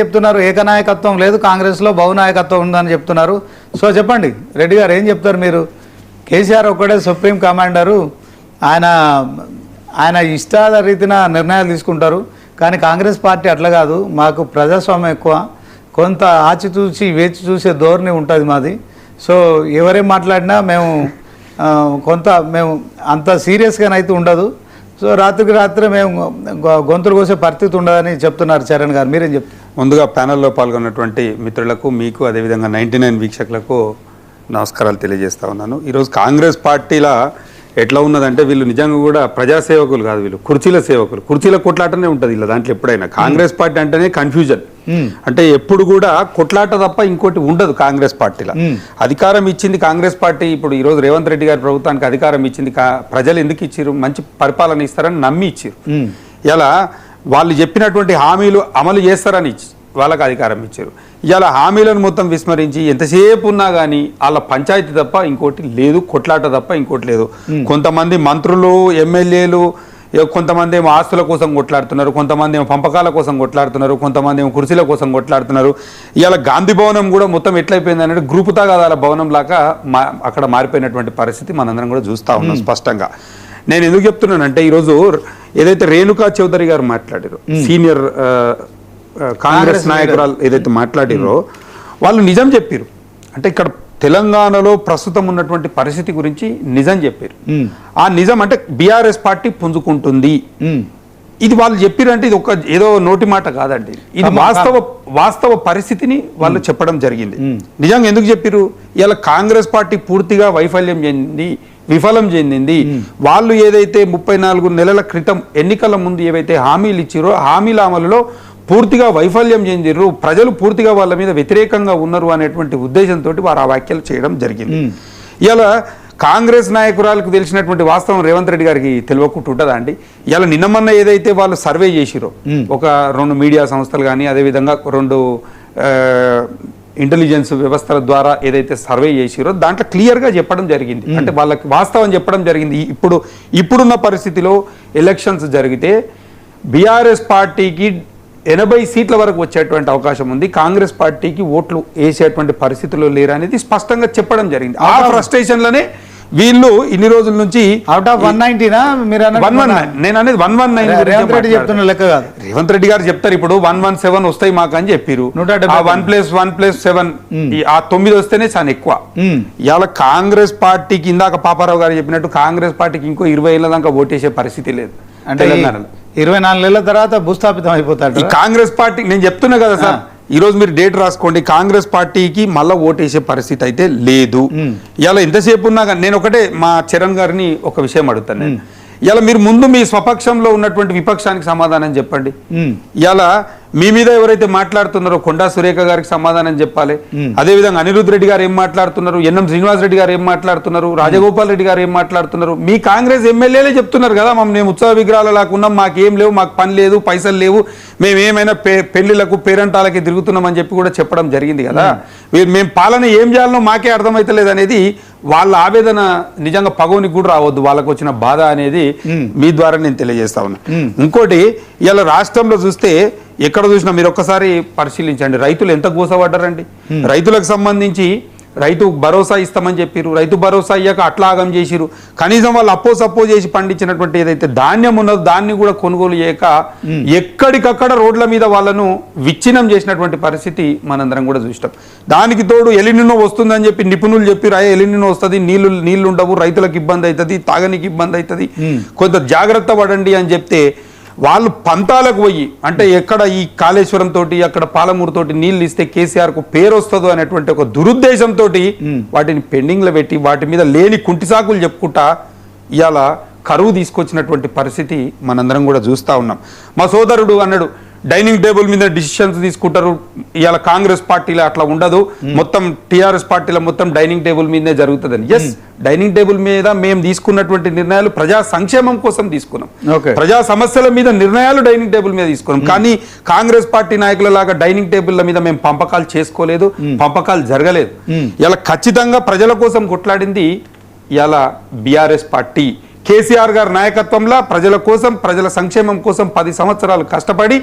చెప్తున్నారు ఏకనాయకత్వం లేదు, కాంగ్రెస్లో బహునాయకత్వం ఉందని చెప్తున్నారు. సో చెప్పండి రెడ్డి గారు, ఏం చెప్తారు మీరు? కేసీఆర్ ఒక్కడే సుప్రీం కమాండరు, ఆయన ఇష్టాల రీతిన నిర్ణయాలు తీసుకుంటారు. కానీ కాంగ్రెస్ పార్టీ అట్లా కాదు, మాకు ప్రజాస్వామ్యం ఎక్కువ, కొంత ఆచితూచి వేచి చూసే ధోరణి ఉంటుంది మాది. సో ఎవరేం మాట్లాడినా మేము అంత సీరియస్గానైతే ఉండదు. సో రాత్రికి రాత్రి మేము గొంతులు కోసే పరిస్థితి ఉండదని చెప్తున్నారు చరణ్ గారు, మీరేం చెప్తారు? ముందుగా ప్యానెల్లో పాల్గొన్నటువంటి మిత్రులకు, మీకు, అదేవిధంగా 99 వీక్షకులకు నమస్కారాలు తెలియజేస్తా ఉన్నాను. ఈరోజు కాంగ్రెస్ పార్టీలా ఎట్లా ఉన్నదంటే, వీళ్ళు నిజంగా కూడా ప్రజాసేవకులు కాదు, వీళ్ళు కుర్చీల సేవకులు. కుర్చీల కొట్లాటనే ఉంటుంది ఇలా దాంట్లో ఎప్పుడైనా. కాంగ్రెస్ పార్టీ అంటేనే కన్ఫ్యూజన్, అంటే ఎప్పుడు కూడా కొట్లాట తప్ప ఇంకోటి ఉండదు కాంగ్రెస్ పార్టీలో. అధికారం ఇచ్చింది కాంగ్రెస్ పార్టీ. ఇప్పుడు ఈరోజు రేవంత్ రెడ్డి గారి ప్రభుత్వానికి అధికారం ఇచ్చింది ప్రజలు ఎందుకు ఇచ్చారు? మంచి పరిపాలన ఇస్తారని నమ్మి ఇచ్చారు. ఇలా వాళ్ళు చెప్పినటువంటి హామీలు అమలు చేస్తారని వాళ్ళకి అధికారం ఇచ్చారు. ఇలా హామీలను మొత్తం విస్మరించి ఎంతసేపు ఉన్నా కానీ వాళ్ళ పంచాయతీ తప్ప ఇంకోటి లేదు, కొట్లాట తప్ప ఇంకోటి లేదు. కొంతమంది మంత్రులు, ఎమ్మెల్యేలు, కొంతమంది ఏమో ఆస్తుల కోసం కొట్లాడుతున్నారు, కొంతమంది ఏమో పంపకాల కోసం కొట్లాడుతున్నారు, కొంతమంది ఏమో కుర్చీల కోసం కొట్లాడుతున్నారు. ఇవాళ గాంధీ భవనం కూడా మొత్తం ఎట్లయిపోయింది అంటే గ్రూపు తాగాదాల భవనం లాగా అక్కడ మారిపోయినటువంటి పరిస్థితి మనందరం కూడా చూస్తూ ఉన్నాం స్పష్టంగా. నేను ఎందుకు చెప్తున్నానంటే, ఈరోజు ఏదైతే రేణుకా చౌదరి గారు మాట్లాడారో, సీనియర్ కాంగ్రెస్ నాయకురాలు ఏదైతే మాట్లాడారో, వాళ్ళు నిజం చెప్పారు. అంటే ఇక్కడ తెలంగాణలో ప్రస్తుతం ఉన్నటువంటి పరిస్థితి గురించి నిజం చెప్పారు. ఆ నిజం అంటే బీఆర్ఎస్ పార్టీ పుంజుకుంటుంది. ఇది వాళ్ళు చెప్పారంటే ఇది ఒక ఏదో నోటి మాట కాదండి, ఇది వాస్తవ పరిస్థితిని వాళ్ళు చెప్పడం జరిగింది. నిజంగా ఎందుకు చెప్పారు? ఇలా కాంగ్రెస్ పార్టీ పూర్తిగా విఫలం చెందింది. వాళ్ళు ఏదైతే 34 నెలల క్రితం ఎన్నికల ముందు ఏవైతే హామీలు ఇచ్చారో హామీల అమలులో పూర్తిగా వైఫల్యం చెందిరు, ప్రజలు పూర్తిగా వాళ్ళ మీద వ్యతిరేకంగా ఉన్నారు అనేటువంటి ఉద్దేశంతో వారు ఆ వ్యాఖ్యలు చేయడం జరిగింది. ఇలా కాంగ్రెస్ నాయకురాలకు తెలిసినటువంటి వాస్తవం రేవంత్ రెడ్డి గారికి తెలియకుంటుంటుందా అండి? ఇలా నిన్నమన్న ఏదైతే వాళ్ళు సర్వే చేసిరో, ఒక 2 మీడియా సంస్థలు కానీ, అదేవిధంగా 2 ఇంటెలిజెన్స్ వ్యవస్థల ద్వారా ఏదైతే సర్వే చేసిరో దాంట్లో క్లియర్గా చెప్పడం జరిగింది. అంటే వాళ్ళకి వాస్తవం చెప్పడం జరిగింది. ఇప్పుడున్న పరిస్థితిలో ఎలక్షన్స్ జరిగితే బీఆర్ఎస్ పార్టీకి 80 సీట్ల వరకు వచ్చేటువంటి అవకాశం ఉంది, కాంగ్రెస్ పార్టీకి ఓట్లు వేసేటువంటి పరిస్థితుల్లో లేరు అనేది స్పష్టంగా చెప్పడం జరిగింది. ఆ ఫ్రస్ట్రేషన్లనే వీళ్ళు ఇన్ని రోజుల నుంచి అవుట్ ఆఫ్ 190 నేను అనేది 119 రేవంత్ రెడ్డి చెప్తున్న లెక్క కాదు. రేవంత్ రెడ్డి గారు చెప్తారు ఇప్పుడు 117 వస్తాయి మాకు అని చెప్పారు. 1+1+7 ఆ 9 వస్తేనే చాలా ఎక్కువ. ఇవాళ కాంగ్రెస్ పార్టీకి ఇందాక పాపారావు గారు చెప్పినట్టు కాంగ్రెస్ పార్టీకి ఇంకో 20 ఏళ్ళ దాకా ఓటేసే పరిస్థితి లేదు. అంటే 24 నెలల తర్వాత భూస్థాపితం అయిపోతాడు కాంగ్రెస్ పార్టీ. నేను చెప్తున్నా కదా సార్, ఈ రోజు మీరు డేట్ రాసుకోండి, కాంగ్రెస్ పార్టీకి మళ్ళీ ఓటేసే పరిస్థితి అయితే లేదు. ఇలా ఎంతసేపు ఉన్నా కానీ నేను ఒకటే మా చరణ్ గారిని ఒక విషయం అడుగుతాను. నేను ఇలా మీరు ముందు మీ స్వపక్షంలో ఉన్నటువంటి విపక్షానికి సమాధానం చెప్పండి. ఇలా మీ మీద ఎవరైతే మాట్లాడుతున్నారో కొండా సురేఖ గారికి సమాధానం చెప్పాలి. అదేవిధంగా అనిరుద్ రెడ్డి గారు ఏం మాట్లాడుతున్నారు, ఎన్ఎం శ్రీనివాస్ రెడ్డి గారు ఏం మాట్లాడుతున్నారు, రాజగోపాల్ రెడ్డి గారు ఏం మాట్లాడుతున్నారు. మీ కాంగ్రెస్ ఎమ్మెల్యేలే చెప్తున్నారు కదా, మేము ఉత్సవ విగ్రహాలు లాగా ఉన్నాం, మాకేం లేవు, మాకు పని లేదు, పైసలు లేవు, మేమేమైనా పెళ్లిళ్లకు పేరంటాలకి తిరుగుతున్నామని చెప్పి కూడా చెప్పడం జరిగింది కదా. మేము పాలన ఏం చేయాలనో మాకే అర్థమైతలేదు అనేది వాళ్ళ ఆవేదన. నిజంగా పగోనికి కూడా రావద్దు వాళ్ళకు వచ్చిన బాధ అనేది మీ ద్వారా నేను తెలియజేస్తా ఉన్నా. ఇంకోటి, ఇలా రాష్ట్రంలో చూస్తే ఎక్కడ చూసినా మీరు ఒక్కసారి పరిశీలించండి, రైతులు ఎంత గోసపడ్డారండి. రైతులకు సంబంధించి రైతు భరోసా ఇస్తామని చెప్పారు, రైతు భరోసా అయ్యాక అట్లాగం చేసిరు. కనీసం వాళ్ళు అప్పో చేసి పండించినటువంటి ఏదైతే ధాన్యం ఉన్నదో దాన్ని కూడా కొనుగోలు చేయక ఎక్కడికక్కడ రోడ్ల మీద వాళ్ళను విచ్ఛిన్నం చేసినటువంటి పరిస్థితి మనందరం కూడా చూస్తాం. దానికి తోడు ఎలినినో వస్తుందని చెప్పి నిపుణులు చెప్పారు, ఎలినినో వస్తుంది, నీళ్లు ఉండవు, రైతులకు ఇబ్బంది అవుతుంది, తాగనికి ఇబ్బంది అవుతుంది, కొంత జాగ్రత్త పడండి అని చెప్తే వాళ్ళు పంతాలకు పోయి, అంటే ఎక్కడ ఈ కాళేశ్వరం తోటి అక్కడ పాలమూరు తోటి నీళ్ళు ఇస్తే కేసీఆర్ కు పేరు వస్తుందో అనేటువంటి ఒక దురుద్దేశంతో వాటిని పెండింగ్ లో పెట్టి వాటి మీద లేని కుంటిసాకులు చెప్పుకుంటా ఇవాళ కరువు తీసుకొచ్చినటువంటి పరిస్థితి మనందరం కూడా చూస్తూ ఉన్నాం. మా సోదరుడు అన్నాడు డైనింగ్ టేబుల్ మీద డిసిషన్స్ తీసుకుంటారు, ఇవాళ కాంగ్రెస్ పార్టీలో అట్లా ఉండదు, మొత్తం టీఆర్ఎస్ పార్టీలో మొత్తం డైనింగ్ టేబుల్ మీదనే జరుగుతుందని. ఎస్, డైనింగ్ టేబుల్ మీద మేము తీసుకున్నటువంటి నిర్ణయాలు ప్రజా సంక్షేమం కోసం తీసుకున్నాం, ప్రజా సమస్యల మీద నిర్ణయాలు డైనింగ్ టేబుల్ మీద తీసుకున్నాం. కానీ కాంగ్రెస్ పార్టీ నాయకుల లాగా డైనింగ్ టేబుల్ల మీద మేము పంపకాలు చేసుకోలేదు, పంపకాలు జరగలేదు. ఇలా ఖచ్చితంగా ప్రజల కోసం కొట్లాడింది ఇలా బీఆర్ఎస్ పార్టీ. కేసీఆర్ గారి నాయకత్వంలో ప్రజల కోసం, ప్రజల సంక్షేమం కోసం 10 సంవత్సరాలు కష్టపడి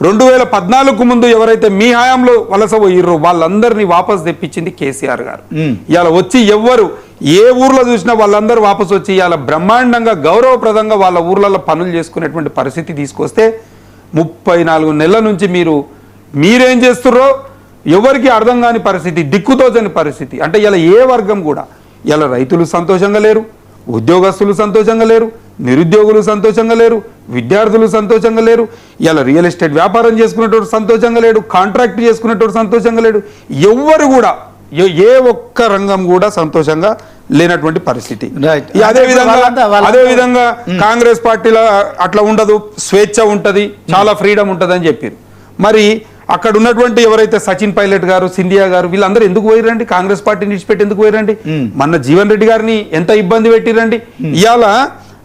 2014కు ముందు ఎవరైతే మీ హయాంలో వలస పోయిర్రో వాళ్ళందరినీ వాపస్ తెప్పించింది కేసీఆర్ గారు. ఇవాళ వచ్చి ఎవ్వరు ఏ ఊర్లో చూసినా వాళ్ళందరూ వాపస్ వచ్చి ఇవాళ బ్రహ్మాండంగా గౌరవప్రదంగా వాళ్ళ ఊర్లలో పనులు చేసుకునేటువంటి పరిస్థితి తీసుకొస్తే 34 నెలల నుంచి మీరేం చేస్తుర్రో ఎవరికి అర్థం కాని పరిస్థితి, దిక్కుతోచని పరిస్థితి. అంటే ఇలా ఏ వర్గం కూడా ఇలా రైతులు సంతోషంగా లేరు, ఉద్యోగస్తులు సంతోషంగా లేరు, నిరుద్యోగులు సంతోషంగా లేరు, విద్యార్థులు సంతోషంగా లేరు, ఇలా రియల్ ఎస్టేట్ వ్యాపారం చేసుకునేటోడు సంతోషంగా లేడు, కాంట్రాక్ట్ చేసుకునేటోడు సంతోషంగా లేడు, ఎవ్వరు కూడా ఏ ఒక్క రంగం కూడా సంతోషంగా లేనటువంటి పరిస్థితి. అదే విధంగా కాంగ్రెస్ పార్టీలో అట్లా ఉండదు, స్వేచ్ఛ ఉంటది, చాలా ఫ్రీడమ్ ఉంటది అని చెప్పారు. మరి అక్కడ ఉన్నటువంటి ఎవరైతే సచిన్ పైలట్ గారు, సింధియా గారు వీళ్ళందరూ ఎందుకు పోయిరండి? కాంగ్రెస్ పార్టీని విడిచిపెట్టి ఎందుకు పోయిరండి? మొన్న జీవన్ రెడ్డి గారిని ఎంత ఇబ్బంది పెట్టిరండి. ఇవాళ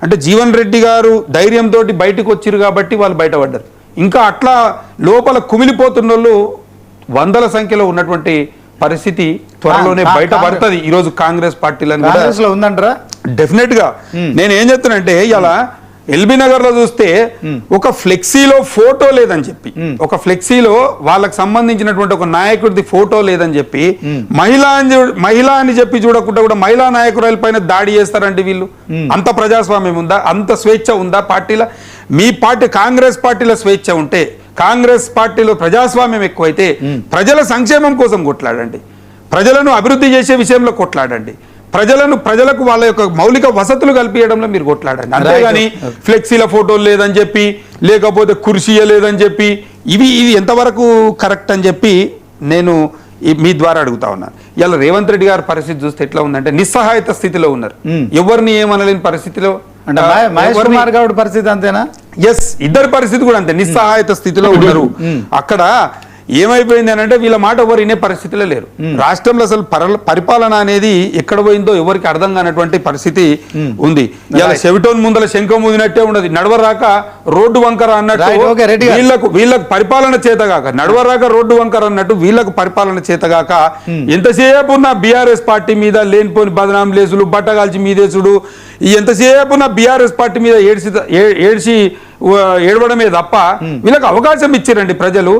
అంటే జీవన్ రెడ్డి గారు ధైర్యంతో బయటకు వచ్చిరు కాబట్టి వాళ్ళు బయటపడ్డారు. ఇంకా అట్లా లోపల కుమిలిపోతున్న వాళ్ళు వందల సంఖ్యలో ఉన్నటువంటి పరిస్థితి త్వరలోనే బయటపడుతుంది. ఈ రోజు కాంగ్రెస్ పార్టీలో ఉందంటారా? డెఫినెట్ గా నేను ఏం చెప్తానంటే ఇలా ఎల్బీ నగర్ లో చూస్తే ఒక ఫ్లెక్సీలో ఫోటో లేదని చెప్పి, ఒక ఫ్లెక్సీలో వాళ్ళకి సంబంధించినటువంటి ఒక నాయకుడిది ఫోటో లేదని చెప్పి మహిళ అని చెప్పి చూడకుండా కూడా మహిళా నాయకురాల పైన దాడి చేస్తారంటే వీళ్ళు. అంత ప్రజాస్వామ్యం ఉందా? అంత స్వేచ్ఛ ఉందా పార్టీల? మీ పార్టీ కాంగ్రెస్ పార్టీలో స్వేచ్ఛ ఉంటే, కాంగ్రెస్ పార్టీలో ప్రజాస్వామ్యం ఎక్కువైతే ప్రజల సంక్షేమం కోసం కొట్లాడండి, ప్రజలను అభివృద్ధి చేసే విషయంలో కొట్లాడండి, ప్రజలకు వాళ్ళ యొక్క మౌలిక వసతులు కల్పించడంలో మీరు కొట్లాడండి. అంతేగాని ఫ్లెక్సీల ఫోటోలు లేదని చెప్పి, లేకపోతే కుర్చీయ లేదని చెప్పి, ఇవి ఎంతవరకు కరెక్ట్ అని చెప్పి నేను మీ ద్వారా అడుగుతా ఉన్నాను. ఇలా రేవంత్ రెడ్డి గారి పరిస్థితి చూస్తే ఎట్లా ఉందంటే నిస్సహాయత స్థితిలో ఉన్నారు, ఎవరిని ఏమనలేని పరిస్థితిలో. పరిస్థితి అంతేనా? ఎస్, ఇద్దరి పరిస్థితి కూడా అంతే, నిస్సహాయత స్థితిలో ఉన్నారు. అక్కడ ఏమైపోయింది అని అంటే వీళ్ళ మాట ఎవరు వినే పరిస్థితిలో లేరు. రాష్ట్రంలో అసలు పరిపాలన అనేది ఎక్కడ పోయిందో ఎవరికి అర్థం కానటువంటి పరిస్థితి ఉంది. ఇలా చెవిటోన్ ముందల శంఖం ముదినట్టే ఉండదు, నడవరాక రోడ్డు వంకర అన్నట్టు వీళ్ళకు పరిపాలన చేతగాక, నడవరాక రోడ్డు వంకర అన్నట్టు వీళ్ళకు పరిపాలన చేతగాక ఎంతసేపు ఉన్న బీఆర్ఎస్ పార్టీ మీద లేనిపోని బదనాం లేసులు, బట్టగాల్చి మీదేసుడు, ఎంతసేపు ఉన్న బీఆర్ఎస్ పార్టీ మీద ఏడ్చి ఏడవడమే తప్ప వీళ్ళకి అవకాశం ఇచ్చారండి ప్రజలు.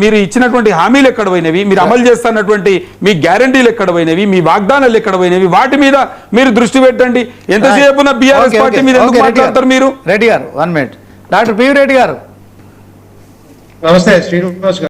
మీరు ఇచ్చినటువంటి హామీలు ఎక్కడ పోయినవి, మీరు అమలు చేస్తున్నటువంటి మీ గ్యారంటీలు ఎక్కడ పోయినవి, మీ వాగ్దానాలు ఎక్కడ పోయినవి, వాటి మీద మీరు దృష్టి పెట్టండి. ఎంతసేపు బీఆర్ఎస్ పార్టీ మీద ఎందుకు మాట్లాడతారు మీరు? రెడ్డి గారు 1 minute. డాక్టర్ పివి రెడ్డి గారు నమస్తే శ్రీనివాస్ గారు.